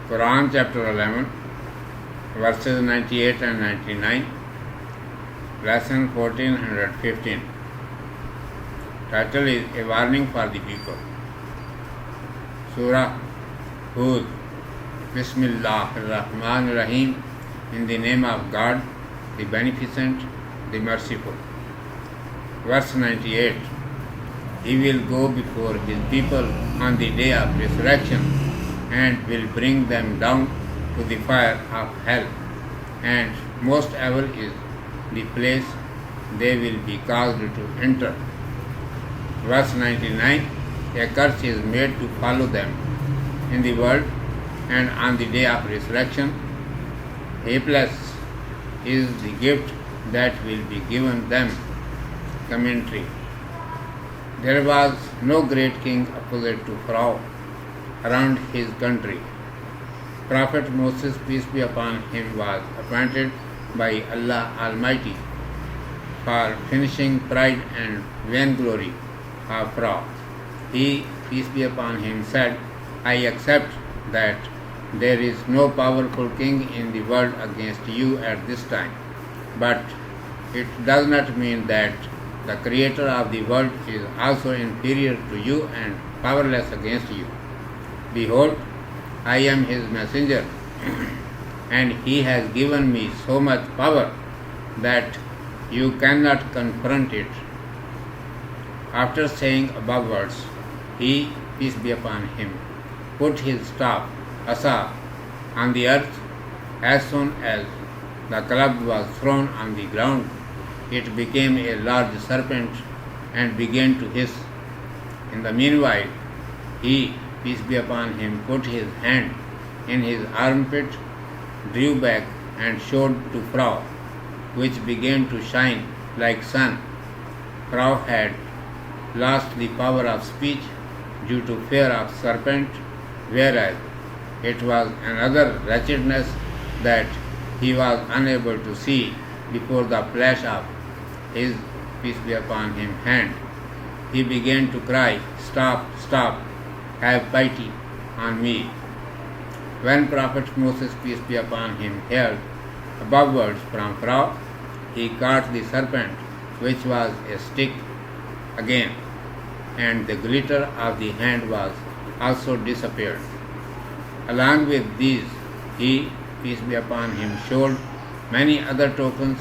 Quran chapter 11, verses 98 and 99, lesson 1415. Title is A Warning for the People. Surah Hud. Bismillah ar-Rahman ar-Rahim. In the name of God, the Beneficent, the Merciful. Verse 98. He will go before his people on the day of resurrection and will bring them down to the fire of hell, and most evil is the place they will be caused to enter. Verse 99. A curse is made to follow them in the world and on the day of resurrection. Hapless is the gift that will be given them. Commentary. There was no great king opposite to Pharaoh around his country. Prophet Moses, peace be upon him, was appointed by Allah Almighty for finishing pride and vainglory of Pharaoh. He, peace be upon him, said, I accept that there is no powerful king in the world against you at this time, but it does not mean that the Creator of the world is also inferior to you and powerless against you. Behold, I am his messenger, and he has given me so much power that you cannot confront it. After saying above words, he, peace be upon him, put his staff, Asa, on the earth. As soon as the club was thrown on the ground, it became a large serpent and began to hiss. In the meanwhile, he, peace be upon him, put his hand in his armpit, drew back, and showed to Pharaoh, which began to shine like sun. Pharaoh had lost the power of speech due to fear of serpent, whereas it was another wretchedness that he was unable to see before the flash of his, peace be upon him, hand. He began to cry, Stop, stop, have pity on me. When Prophet Moses, peace be upon him, heard above words from Pharaoh, he caught the serpent, which was a stick, again, and the glitter of the hand was also disappeared. Along with these, he, peace be upon him, showed many other tokens,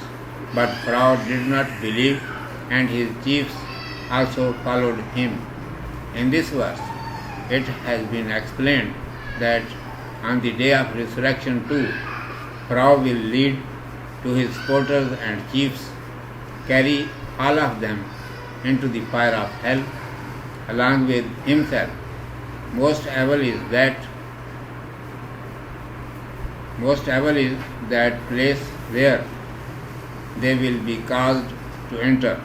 but Pharaoh did not believe, and his chiefs also followed him. In this verse, it has been explained that on the day of resurrection too, Pharaoh will lead to his porters and chiefs, carry all of them into the fire of hell, along with himself. Most evil is that place where they will be caused to enter.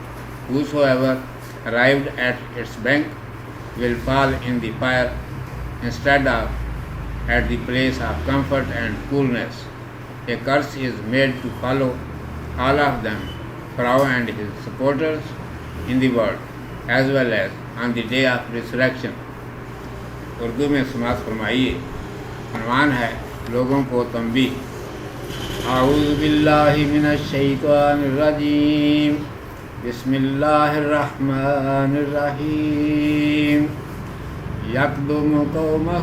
Whosoever arrived at its bank will fall in the fire instead of at the place of comfort and coolness. A curse is made to follow all of them, Pharaoh and his supporters, in the world, as well as on the day of resurrection. Urdu میں سماعت فرمائیے. عنوان ہے لوگوں کو تنبیہ. اعوذ باللہ من الشیطان الرجیم. بسم اللہ الرحمن الرحیم. یقدم قومہ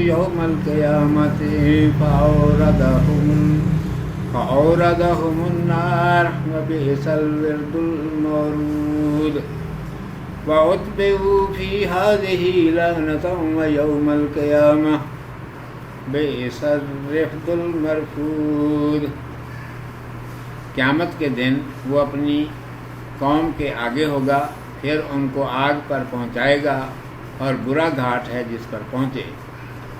یوم القیامت فأوردہم النار وبئس الورد المورود. وَأُتْبِعُوا فِي هَذِهِ لَعْنَةً وَيَوْمَ الْقِيَامَةِ بِئْسَ الرِّفْدُ الْمَرْفُودُ. قیامت کے دن وہ اپنی قوم کے آگے ہوگا، پھر ان کو آگ پر پہنچائے گا، اور برا گھاٹ ہے جس پر پہنچے.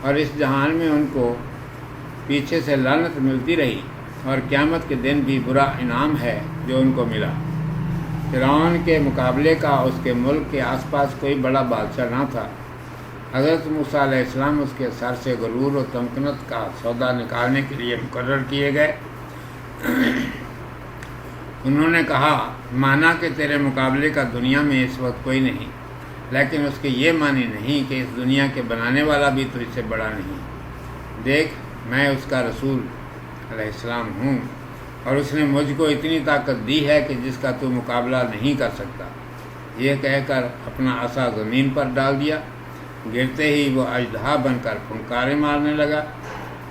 اور اس جہان میں ان کو پیچھے سے لعنت ملتی رہی، اور قیامت کے دن بھی برا انعام ہے جو ان کو ملا. فرعون کے مقابلے کا اس کے ملک کے آس پاس کوئی بڑا بادشاہ نہ تھا. حضرت موسیٰ علیہ السلام اس کے سر سے غرور و تمکنت کا سودا نکالنے کے لیے مقرر کیے گئے. انہوں نے کہا، مانا کہ تیرے مقابلے کا دنیا میں اس وقت کوئی نہیں، لیکن اس کے یہ معنی نہیں کہ اس دنیا کے بنانے والا بھی تو اس سے بڑا نہیں. دیکھ میں اس کا رسول علیہ السلام ہوں، اور اس نے مجھ کو اتنی طاقت دی ہے کہ جس کا تو مقابلہ نہیں کر سکتا۔ یہ کہہ کر اپنا عصا زمین پر ڈال دیا، گرتے ہی وہ اژدہا بن کر پھنکارے مارنے لگا۔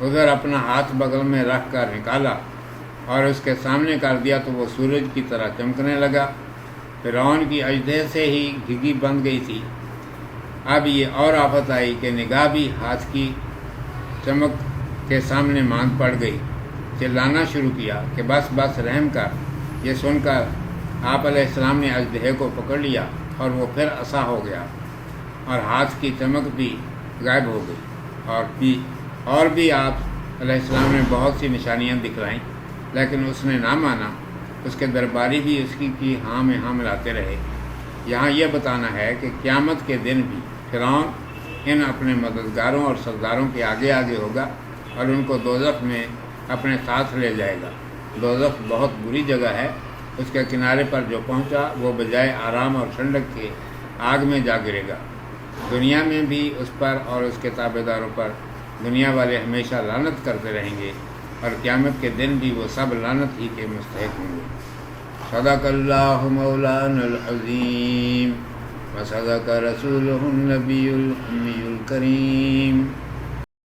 ادھر اپنا ہاتھ بغل میں رکھ کر نکالا اور اس کے سامنے کر دیا تو وہ سورج کی طرح چمکنے لگا۔ فرعون کی اژدہے سے ہی گھگی بند گئی تھی۔ اب یہ اور آفت آئی کہ نگاہ بھی ہاتھ کی چمک کے سامنے ماند پڑ گئی۔ چلانا شروع کیا کہ بس بس رحم کر۔ یہ سن کر آپ علیہ السلام نے اژدہے کو پکڑ لیا اور وہ پھر عصا ہو گیا اور ہاتھ کی چمک بھی غائب ہو گئی۔ اور بھی آپ علیہ السلام نے بہت سی نشانیاں دکھلائیں، لیکن اس نے نہ مانا۔ اس کے درباری بھی اس کی ہاں میں ہاں ملاتے رہے۔ یہاں یہ بتانا ہے کہ قیامت کے دن بھی فرعون ان اپنے مددگاروں اور سرداروں کے آگے آگے ہوگا اور ان کو دوزخ میں اپنے ساتھ لے جائے گا۔ دوزخ بہت بری جگہ ہے۔ اس کے کنارے پر جو پہنچا وہ بجائے آرام اور ٹھنڈک کے آگ میں جا گرے گا۔ دنیا میں بھی اس پر اور اس کے تابع داروں پر دنیا والے ہمیشہ لعنت کرتے رہیں گے، اور قیامت کے دن بھی وہ سب لعنت ہی کے مستحق ہوں گے۔ صدق اللہ مولانا العظیم و صدق رسولہ النبی الامی الکریم۔